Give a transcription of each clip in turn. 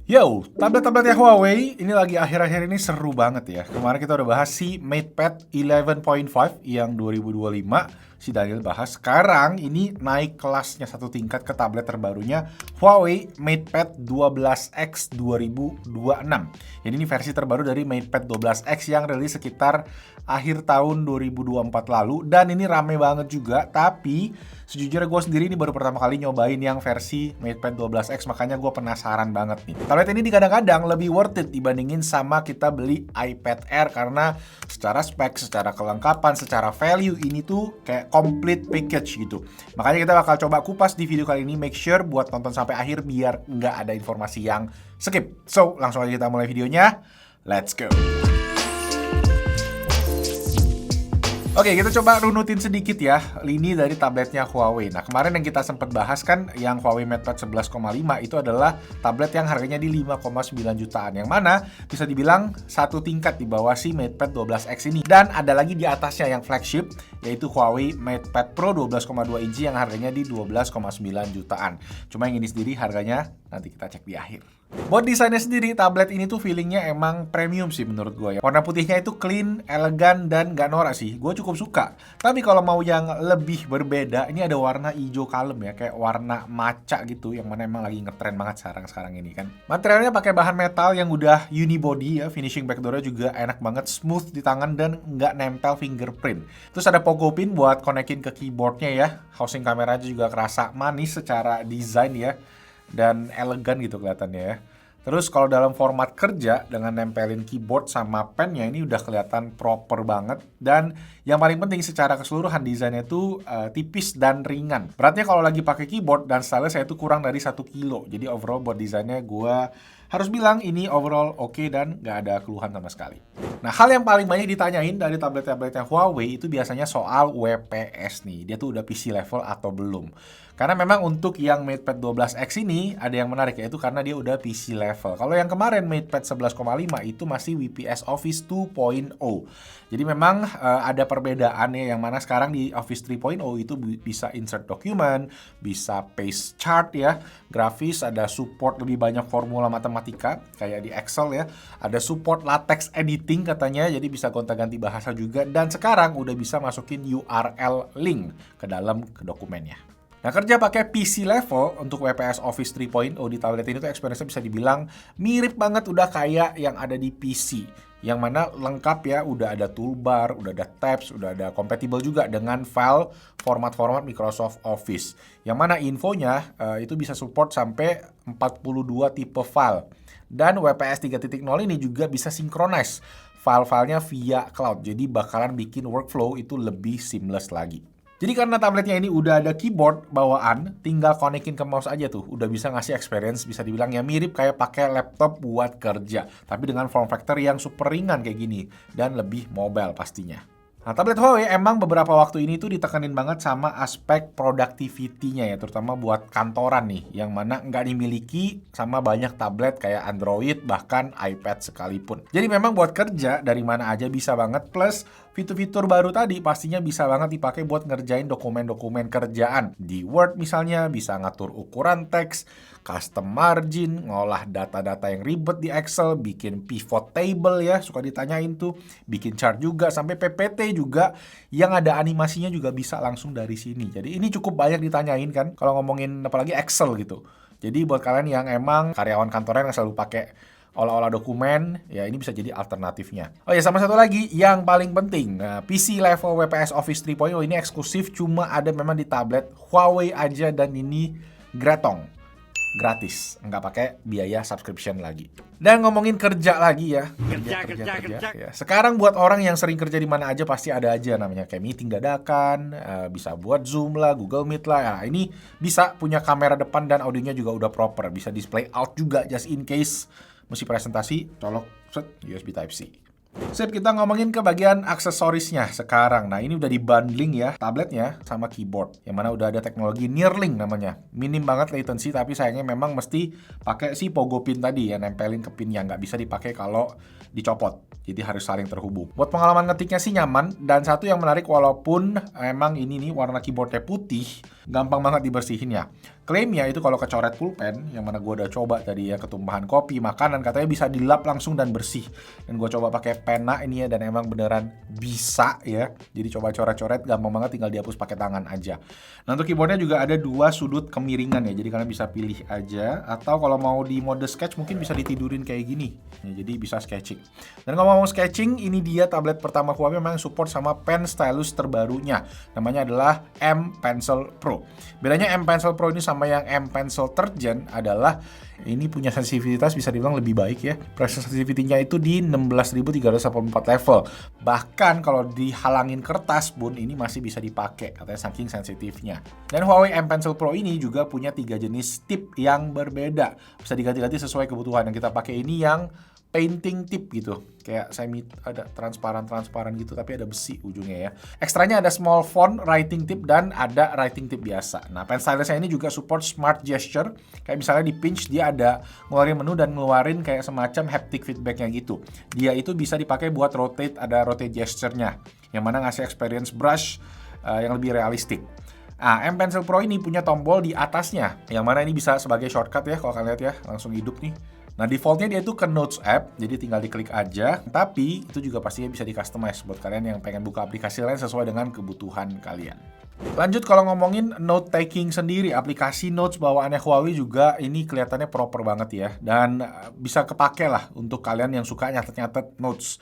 Yo, tablet-tabletnya Huawei ini lagi akhir-akhir ini seru banget ya. Kemarin kita udah bahas si MatePad 11.5 yang 2025, si Daniel bahas. Sekarang ini naik kelasnya satu tingkat ke tablet terbarunya Huawei MatePad 12X 2026. Jadi ini versi terbaru dari MatePad 12X yang rilis sekitar akhir tahun 2024 lalu. Dan ini rame banget juga, tapi sejujurnya gue sendiri ini baru pertama kali nyobain yang versi MatePad 12X, makanya gue penasaran banget nih. Tablet ini kadang-kadang lebih worth it dibandingin sama kita beli iPad Air karena secara spek, secara kelengkapan, secara value ini tuh kayak complete package gitu. Makanya kita bakal coba kupas di video kali ini. Make sure buat tonton sampai akhir biar nggak ada informasi yang skip. So, langsung aja kita mulai videonya. Let's go! Oke, kita coba runutin sedikit ya lini dari tabletnya Huawei. Nah, kemarin yang kita sempat bahas kan yang Huawei MatePad 11,5 itu adalah tablet yang harganya di 5,9 jutaan. Yang mana bisa dibilang satu tingkat di bawah si MatePad 12X ini. Dan ada lagi di atasnya yang flagship, yaitu Huawei MatePad Pro 12,2 inci yang harganya di 12,9 jutaan. Cuma yang ini sendiri harganya nanti kita cek di akhir. Buat desainnya sendiri, tablet ini tuh feelingnya emang premium sih menurut gue ya. Warna putihnya itu clean, elegan, dan gak norak sih. Gue cukup suka. Tapi kalau mau yang lebih berbeda, ini ada warna hijau kalem ya, kayak warna maca gitu, yang mana emang lagi ngetren banget sekarang ini kan. Materialnya pakai bahan metal yang udah unibody ya, finishing backdoornya juga enak banget, smooth di tangan dan nggak nempel fingerprint. Terus ada pogo pin buat konekin ke keyboardnya ya. Housing kameranya juga kerasa manis secara desain ya, dan elegan gitu kelihatannya ya. Terus kalau dalam format kerja dengan nempelin keyboard sama pennya ini udah kelihatan proper banget. Dan yang paling penting secara keseluruhan desainnya itu tipis dan ringan. Beratnya kalau lagi pakai keyboard dan stylus saya itu kurang dari 1 kilo. Jadi overall buat desainnya gue harus bilang ini overall oke dan nggak ada keluhan sama sekali. Nah, hal yang paling banyak ditanyain dari tablet-tabletnya Huawei itu biasanya soal WPS nih. Dia tuh udah PC level atau belum. Karena memang untuk yang MatePad 12X ini ada yang menarik, yaitu karena dia udah PC level. Kalau yang kemarin MatePad 11,5 itu masih WPS Office 2.0. Jadi memang ada perbedaannya, yang mana sekarang di Office 3.0 itu bisa insert document, bisa paste chart ya, grafis, ada support lebih banyak formula matematika kayak di Excel ya. Ada support latex editing katanya, jadi bisa gonta-ganti bahasa juga. Dan sekarang udah bisa masukin URL link ke dalam dokumennya. Nah, kerja pakai PC level untuk WPS Office 3.0 di tablet ini tuh experience-nya bisa dibilang mirip banget udah kayak yang ada di PC. Yang mana lengkap ya, udah ada toolbar, udah ada tabs, udah ada compatible juga dengan file format-format Microsoft Office. Yang mana infonya itu bisa support sampai 42 tipe file. Dan WPS 3.0 ini juga bisa synchronize file-filenya via cloud. Jadi bakalan bikin workflow itu lebih seamless lagi. Jadi karena tabletnya ini udah ada keyboard bawaan, tinggal konekin ke mouse aja tuh. Udah bisa ngasih experience, bisa dibilang ya mirip kayak pakai laptop buat kerja. Tapi dengan form factor yang super ringan kayak gini. Dan lebih mobile pastinya. Nah, tablet Huawei emang beberapa waktu ini tuh ditekanin banget sama aspek productivity-nya ya, terutama buat kantoran nih, yang mana nggak dimiliki sama banyak tablet kayak Android, bahkan iPad sekalipun. Jadi memang buat kerja dari mana aja bisa banget, plus fitur-fitur baru tadi pastinya bisa banget dipakai buat ngerjain dokumen-dokumen kerjaan. Di Word misalnya bisa ngatur ukuran teks, custom margin, ngolah data-data yang ribet di Excel, bikin pivot table ya, suka ditanyain tuh, bikin chart juga, sampai PPT juga yang ada animasinya juga bisa langsung dari sini. Jadi ini cukup banyak ditanyain kan kalau ngomongin apalagi Excel gitu. Jadi buat kalian yang emang karyawan kantoran yang selalu pakai olah-olah dokumen, ya ini bisa jadi alternatifnya. Oh ya, sama satu lagi yang paling penting, PC level WPS Office 3.0 ini eksklusif cuma ada memang di tablet Huawei aja, dan ini gratis, nggak pakai biaya subscription lagi. Dan ngomongin kerja lagi ya, kerja. Ya. Sekarang buat orang yang sering kerja di mana aja pasti ada aja namanya kayak meeting dadakan, bisa buat Zoom lah, Google Meet lah. Nah, ini bisa punya kamera depan dan audionya juga udah proper, bisa display out juga just in case mesti presentasi, colok set USB Type-C. Sip, kita ngomongin ke bagian aksesorisnya sekarang. Nah, ini udah dibundling ya tabletnya sama keyboard, yang mana udah ada teknologi Neuralink namanya. Minim banget latency, tapi sayangnya memang mesti pakai si pogo pin tadi ya, nempelin ke pinnya, nggak bisa dipakai kalau dicopot. Jadi harus saling terhubung. Buat pengalaman ngetiknya sih nyaman, dan satu yang menarik walaupun emang ini nih warna keyboardnya putih, gampang banget dibersihin ya. Klaimnya itu kalau kecoret pulpen, yang mana gue udah coba tadi ya, ketumpahan kopi, makanan, katanya bisa dilap langsung dan bersih. Dan gue coba pakai pena ini ya, dan emang beneran bisa ya. Jadi coba coret-coret, gampang banget, tinggal dihapus pakai tangan aja. Nah untuk keyboardnya juga ada 2 sudut kemiringan ya, jadi kalian bisa pilih aja. Atau kalau mau di mode sketch mungkin bisa ditidurin kayak gini. Ya, jadi bisa sketching. Dan kalau mau sketching, ini dia tablet pertama Huawei memang support sama pen stylus terbarunya. Namanya adalah M Pencil Pro. Bedanya M Pencil Pro ini sama yang M Pencil Third Gen adalah ini punya sensitivitas bisa dibilang lebih baik ya. Pressure sensitivity-nya itu di 16.384 level. Bahkan kalau dihalangin kertas pun ini masih bisa dipakai, katanya saking sensitifnya. Dan Huawei M Pencil Pro ini juga punya 3 jenis tip yang berbeda. Bisa diganti-ganti sesuai kebutuhan. Yang kita pakai ini yang painting tip gitu, kayak semi ada transparan gitu, tapi ada besi ujungnya ya. Ekstranya ada small font writing tip dan ada writing tip biasa. Nah, pen stylusnya ini juga support smart gesture, kayak misalnya di pinch dia ada ngeluarin menu dan ngeluarin kayak semacam haptic feedbacknya gitu. Dia itu bisa dipakai buat rotate, ada rotate gesture-nya, yang mana ngasih experience brush yang lebih realistik. Nah, M Pencil Pro ini punya tombol di atasnya, yang mana ini bisa sebagai shortcut ya, kalau kalian lihat ya, langsung hidup nih. Nah, defaultnya dia itu ke Notes app, jadi tinggal diklik aja. Tapi itu juga pastinya bisa di-customize buat kalian yang pengen buka aplikasi lain sesuai dengan kebutuhan kalian. Lanjut kalau ngomongin note taking sendiri, aplikasi notes bawaannya Huawei juga ini kelihatannya proper banget ya. Dan bisa kepake lah untuk kalian yang suka nyatet-nyatet notes.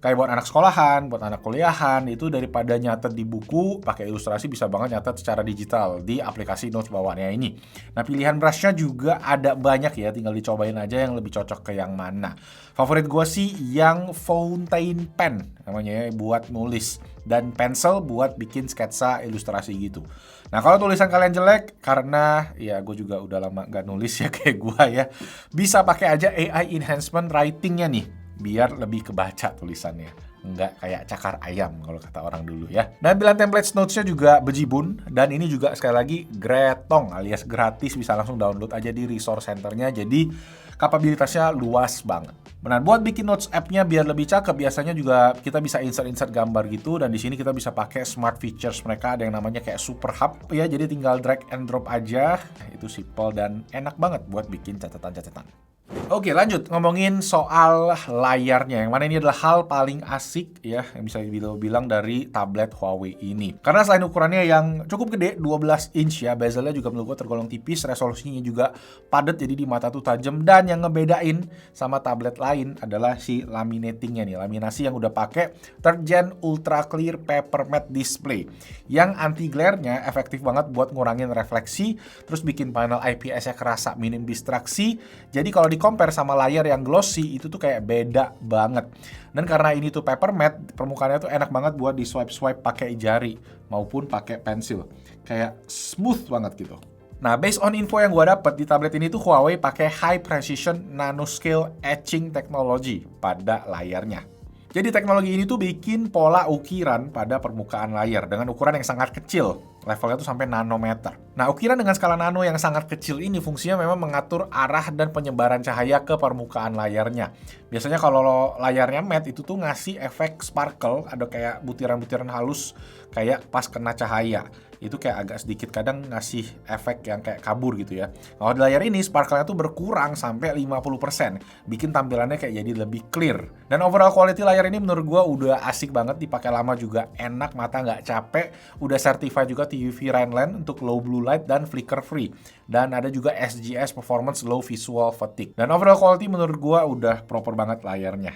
Kayak buat anak sekolahan, buat anak kuliahan, itu daripada nyatet di buku, pakai ilustrasi bisa banget nyatet secara digital di aplikasi notes bawaannya ini. Nah, pilihan brushnya juga ada banyak ya, tinggal dicobain aja yang lebih cocok ke yang mana. Favorit gue sih yang fountain pen, namanya ya, buat nulis. Dan pencil buat bikin sketsa ilustrasi gitu. Nah, kalau tulisan kalian jelek, karena ya gue juga udah lama nggak nulis ya kayak gue ya, bisa pakai aja AI enhancement writing-nya nih, biar lebih kebaca tulisannya. Nggak kayak cakar ayam kalau kata orang dulu ya. Dan bilang template notes-nya juga bejibun. Dan ini juga sekali lagi gretong alias gratis. Bisa langsung download aja di resource center-nya. Jadi kapabilitasnya luas banget. Nah, buat bikin notes app-nya biar lebih cakep, biasanya juga kita bisa insert gambar gitu. Dan di sini kita bisa pakai smart features mereka. Ada yang namanya kayak super hub ya. Jadi tinggal drag and drop aja. Itu simple dan enak banget buat bikin catatan-catatan. Oke, lanjut ngomongin soal layarnya, yang mana ini adalah hal paling asik ya yang bisa dibilang dari tablet Huawei ini. Karena selain ukurannya yang cukup gede, 12 inch ya, bezelnya juga menurut gue tergolong tipis, resolusinya juga padat, jadi di mata tuh tajam. Dan yang ngebedain sama tablet lain adalah si laminatingnya nih, laminasi yang udah pakai 3rd Gen Ultra Clear Paper Matte Display, yang anti glare-nya efektif banget buat ngurangin refleksi, terus bikin panel IPS-nya kerasa minim distraksi. Jadi kalau di compare sama layar yang glossy itu tuh kayak beda banget. Dan karena ini tuh paper matte, permukaannya tuh enak banget buat di swipe pakai jari maupun pakai pensil. Kayak smooth banget gitu. Nah, based on info yang gue dapet di tablet ini tuh Huawei pakai high precision nanoscale etching technology pada layarnya. Jadi teknologi ini tuh bikin pola ukiran pada permukaan layar dengan ukuran yang sangat kecil. Levelnya tuh sampai nanometer. Nah, ukiran dengan skala nano yang sangat kecil ini fungsinya memang mengatur arah dan penyebaran cahaya ke permukaan layarnya. Biasanya kalau layarnya matte itu tuh ngasih efek sparkle, ada kayak butiran-butiran halus kayak pas kena cahaya. Itu kayak agak sedikit kadang ngasih efek yang kayak kabur gitu ya. Kalau di layar ini sparkle-nya tuh berkurang sampai 50%, bikin tampilannya kayak jadi lebih clear. Dan overall quality layar ini menurut gua udah asik banget, dipakai lama juga enak, mata nggak capek. Udah certified juga UV Rainland untuk low blue light dan flicker free. Dan ada juga SGS Performance Low Visual Fatigue. Dan overall quality menurut gua udah proper banget layarnya.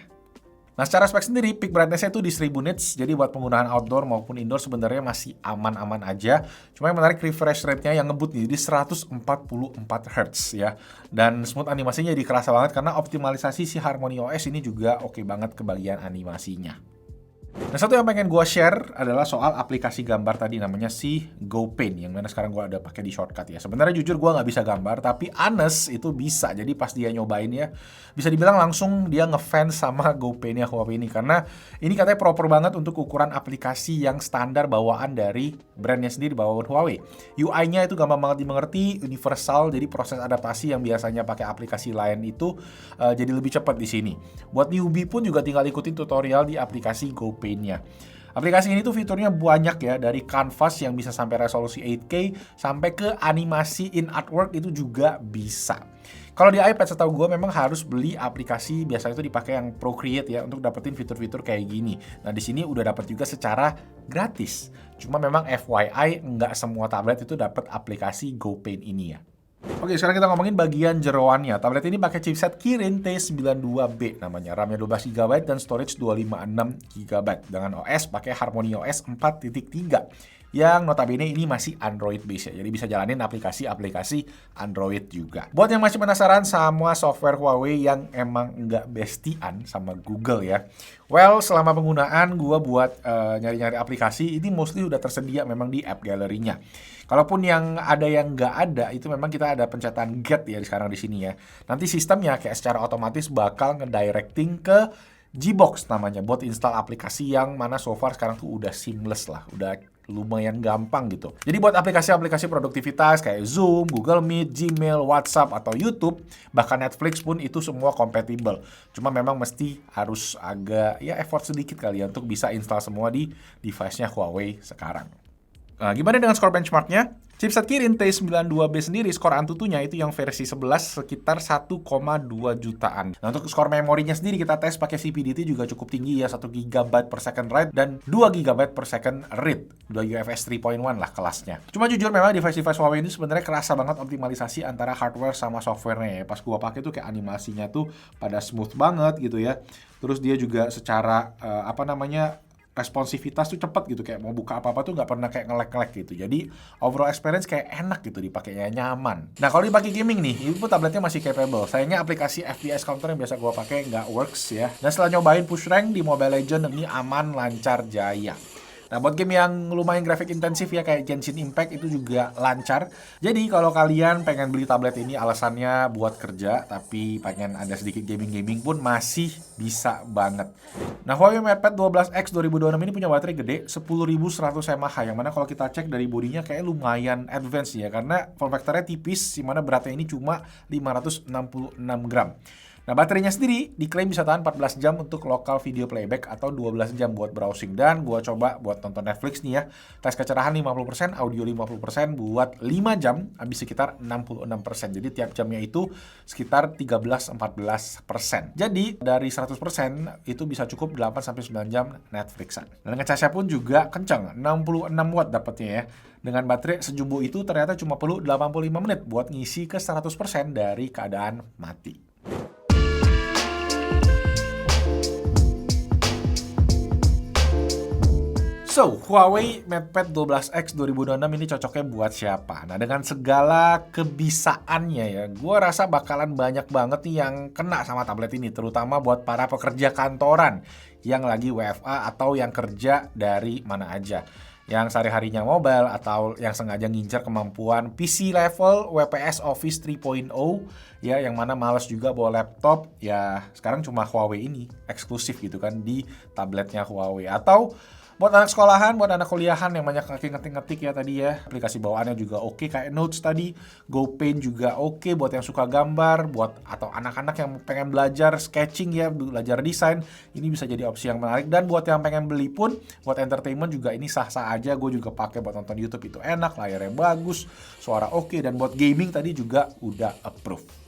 Nah, secara spek sendiri, peak brightness-nya itu di 1000 nits, jadi buat penggunaan outdoor maupun indoor sebenarnya masih aman-aman aja. Cuma yang menarik refresh rate-nya yang ngebut nih, di 144 Hz ya. Dan smooth animasinya jadi kerasa banget karena optimalisasi si Harmony OS ini juga oke banget ke bagian animasinya. Nah, satu yang pengen gue share adalah soal aplikasi gambar tadi, namanya si GoPaint, yang mana sekarang gue ada pakai di shortcut ya. Sebenarnya jujur gue nggak bisa gambar, tapi Anes itu bisa. Jadi pas dia nyobain ya, bisa dibilang langsung dia ngefans sama GoPaint-nya Huawei ini. Karena ini katanya proper banget untuk ukuran aplikasi yang standar bawaan dari brandnya sendiri, bawaan Huawei. UI-nya itu gampang banget dimengerti, universal, jadi proses adaptasi yang biasanya pakai aplikasi lain itu jadi lebih cepat di sini. Buat newbie pun juga tinggal ikutin tutorial di aplikasi GoPaint-nya. Aplikasi ini tuh fiturnya banyak ya, dari canvas yang bisa sampai resolusi 8K sampai ke animasi in artwork itu juga bisa. Kalau di iPad setahu gue memang harus beli aplikasi, biasanya itu dipakai yang Procreate ya untuk dapetin fitur-fitur kayak gini. Nah di sini udah dapet juga secara gratis. Cuma memang FYI nggak semua tablet itu dapat aplikasi GoPaint ini ya. Oke, sekarang kita ngomongin bagian jeroannya. Tablet ini pakai chipset Kirin T92B namanya. RAM-nya 12GB dan storage 256GB dengan OS pakai Harmony OS 4.3 yang notabene ini masih Android base ya. Jadi bisa jalanin aplikasi-aplikasi Android juga. Buat yang masih penasaran sama software Huawei yang emang nggak bestian sama Google ya. Well, selama penggunaan gua buat nyari-nyari aplikasi ini mostly udah tersedia memang di app gallery-nya. Kalaupun yang nggak ada, itu memang kita ada pencetatan get ya sekarang di sini ya. Nanti sistemnya kayak secara otomatis bakal ngedirecting ke Gbox namanya buat install aplikasi yang mana so far sekarang tuh udah seamless lah, udah lumayan gampang gitu. Jadi buat aplikasi-aplikasi produktivitas kayak Zoom, Google Meet, Gmail, WhatsApp, atau YouTube, bahkan Netflix pun itu semua compatible. Cuma memang mesti harus agak ya effort sedikit kali ya untuk bisa install semua di device-nya Huawei sekarang. Nah, gimana dengan skor benchmarknya? Chipset Kirin T92B sendiri, skor Antutunya itu yang versi 11 sekitar 1,2 jutaan. Nah, untuk skor memorinya sendiri kita tes pakai CPDT juga cukup tinggi ya, 1 GB per second write dan 2 GB per second read. 2 UFS 3.1 lah kelasnya. Cuma jujur memang device-device Huawei ini sebenarnya kerasa banget optimalisasi antara hardware sama software-nya ya. Pas gua pakai tuh kayak animasinya tuh pada smooth banget gitu ya. Terus dia juga secara responsivitas tuh cepet gitu, kayak mau buka apa-apa tuh nggak pernah kayak nge-lag gitu. Jadi overall experience kayak enak gitu dipakainya, nyaman. Nah kalau dipakai gaming nih, itu tabletnya masih capable. Sayangnya aplikasi FPS Counter yang biasa gua pakai nggak works ya. Dan setelah nyobain push rank di Mobile Legends ini aman, lancar, jaya. Nah, buat game yang lumayan grafik intensif ya kayak Genshin Impact itu juga lancar. Jadi kalau kalian pengen beli tablet ini alasannya buat kerja tapi pengen ada sedikit gaming-gaming pun masih bisa banget. Nah, Huawei MatePad 12X 2026 ini punya baterai gede 10.100 mAh yang mana kalau kita cek dari bodinya kayak lumayan advance ya karena form factor-nya tipis, di mana beratnya ini cuma 566 gram. Nah, baterainya sendiri diklaim bisa tahan 14 jam untuk lokal video playback atau 12 jam buat browsing. Dan gua coba buat nonton Netflix nih ya. Tes kecerahan 50%, audio 50% buat 5 jam habis sekitar 66%. Jadi tiap jamnya itu sekitar 13-14%. Jadi dari 100% itu bisa cukup 8-9 jam Netflixan. Dan ngecasnya pun juga kencang, 66 watt dapatnya ya. Dengan baterai sejumbo itu ternyata cuma perlu 85 menit buat ngisi ke 100% dari keadaan mati. So, Huawei MatePad 12X 2026 ini cocoknya buat siapa? Nah, dengan segala kebisaannya ya, gue rasa bakalan banyak banget nih yang kena sama tablet ini, terutama buat para pekerja kantoran yang lagi WFA atau yang kerja dari mana aja. Yang sehari-harinya mobile atau yang sengaja ngincer kemampuan PC level WPS Office 3.0 ya, yang mana males juga bawa laptop ya, sekarang cuma Huawei ini eksklusif gitu kan di tabletnya Huawei. Atau buat anak sekolahan, buat anak kuliahan yang banyak ngetik-ngetik ya tadi ya, aplikasi bawaannya juga oke kayak Notes tadi, GoPaint juga oke buat yang suka gambar, buat atau anak-anak yang pengen belajar sketching ya, belajar desain, ini bisa jadi opsi yang menarik. Dan buat yang pengen beli pun, buat entertainment juga ini sah-sah aja, gue juga pakai buat nonton YouTube itu enak, layarnya bagus, suara oke, dan buat gaming tadi juga udah approve.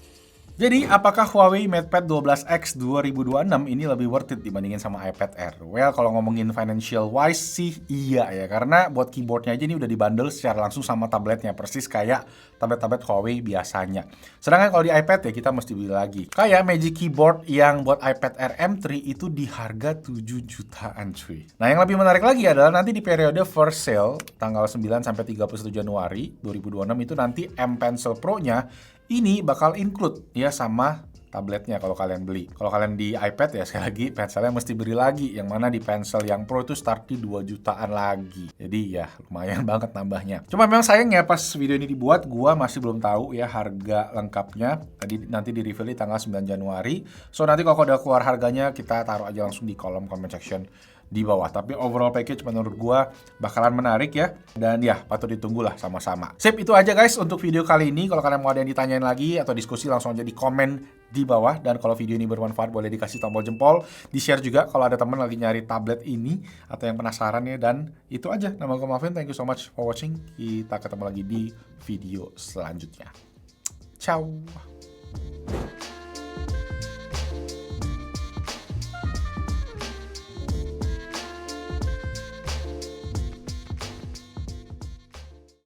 Jadi, apakah Huawei MatePad 12X 2026 ini lebih worth it dibandingin sama iPad Air? Well, kalau ngomongin financial wise sih iya ya, karena buat keyboardnya aja ini udah dibundle secara langsung sama tabletnya, persis kayak tablet-tablet Huawei biasanya. Sedangkan kalau di iPad ya kita mesti beli lagi. Kayak Magic Keyboard yang buat iPad Air M3 itu di harga 7 jutaan cuy. Nah, yang lebih menarik lagi adalah nanti di periode first sale tanggal 9 sampai 31 Januari 2026 itu nanti M Pencil Pro-nya ini bakal include ya sama tabletnya kalau kalian beli. Kalau kalian di iPad ya sekali lagi pensilnya mesti beli lagi, yang mana di Pencil yang Pro itu start di 2 jutaan lagi. Jadi ya lumayan banget nambahnya. Cuma memang sayangnya pas video ini dibuat gua masih belum tahu ya harga lengkapnya. Nanti di reveal di tanggal 9 Januari. So nanti kalau udah keluar harganya kita taruh aja langsung di kolom comment section di bawah. Tapi overall package menurut gua bakalan menarik ya. Dan ya, patut ditunggulah sama-sama. Sip, itu aja guys untuk video kali ini. Kalau kalian mau ada yang ditanyain lagi atau diskusi, langsung aja di komen di bawah. Dan kalau video ini bermanfaat, boleh dikasih tombol jempol. Di-share juga kalau ada teman lagi nyari tablet ini atau yang penasaran ya. Dan itu aja. Nama gue Marvin. Thank you so much for watching. Kita ketemu lagi di video selanjutnya. Ciao.